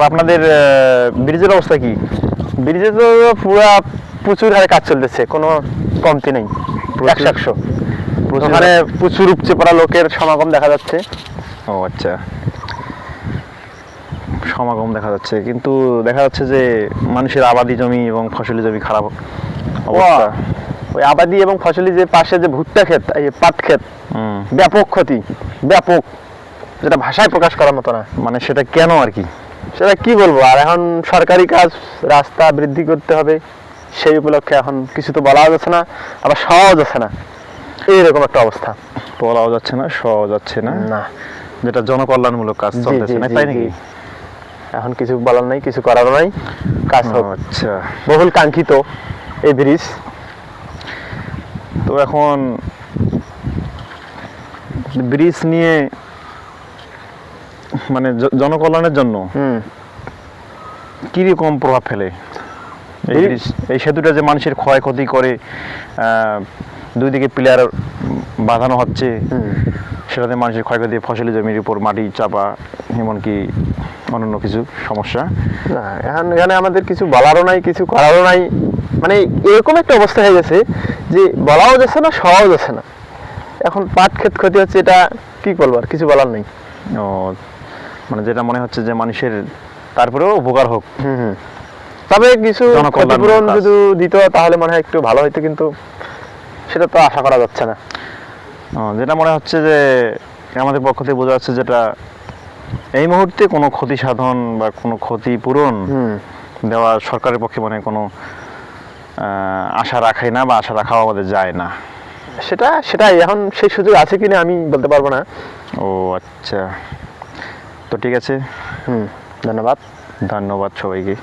আপনাদের ব্রিজের অবস্থা কি? ব্রিজে তো পুরা প্রচুর হারে কাজ চলতেছে, কোনো কমতি নেই, 100-100। ওখানে প্রচুর উপচে পড়া লোকের সমাগম দেখা যাচ্ছে। ও আচ্ছা, সমাগম দেখা যাচ্ছে, কিন্তু দেখা যাচ্ছে যে মানুষের আবাদি জমি এবং ফসলি জমি খারাপ অবস্থা। ওই আবাদি এবং ফসলি যে পাশে যে ভুট্টা ক্ষেত, এই পাট ক্ষেত, ব্যাপক ক্ষতি, ব্যাপক, যেটা ভাষায় প্রকাশ করার মতো না। মানে সেটা কেন আর কি? সেটা কি বলবো, আর এখন সরকারি কাজ, রাস্তা বৃদ্ধি করতে হবে, সেই উপলক্ষে এখন কিছু তো বলা যাচ্ছে না, আবার সহজ যাচ্ছে না, এইরকম একটা অবস্থা। বলাও যাচ্ছে না, সহজ যাচ্ছে না, না, যেটা জনকল্যাণমূলক কাজ চলতেছে না, তাই নাকি? এখন কিছু বলার নাই, কিছু করারও নাই, কাজ হোক। আচ্ছা, বহুল কাঙ্ক্ষিত এই ব্রিজ। তো এখন ব্রিজ নিয়ে মানে জনকল্যাণের জন্য কি রকম প্রভাব ফেলে এই ব্রিজ? এই সেতুটা যে মানুষের ক্ষয়ক্ষতি করে, দুই দিকে পিলার বাঁধানো হচ্ছে, সেটাতে মানুষের ক্ষয়ক্ষতি, ফসলি জমির উপর মাটি চাপা, এমনকি অন্যান্য কিছু সমস্যা। না, এখন এখানে আমাদের কিছু বলারও নাই, কিছু করারও নাই, মানে এরকম একটা অবস্থা হয়ে গেছে যে বলাও যাচ্ছে না, সহজ যাচ্ছে না। এখন পাট ক্ষেত ক্ষতি হচ্ছে, এটা কি বলবো, আর কিছু বলার নেই। ও, মানে যেটা মনে হচ্ছে যে মানুষের তারপরেও উপকার হোক। তবে কিছু ক্ষতিপূরণ যদি দিত তাহলে মনে হয় একটু ভালো হইতো, কিন্তু সেটা তো আশা করা যাচ্ছে না। যেটা মনে হচ্ছে যে আমাদের পক্ষ থেকে বোঝা যাচ্ছে, যেটা এই মুহূর্তে কোনো ক্ষতি সাধন বা কোনো ক্ষতিপূরণ দেওয়া সরকারের পক্ষে মানে কোনো আশা রাখাই না, বা আশা রাখাও আমাদের যায় না। সেটাই এখন সেই সুযোগ আছে কিনা আমি বলতে পারবো না। ও আচ্ছা, তো ঠিক আছে, ধন্যবাদ ধন্যবাদ সবাইকে।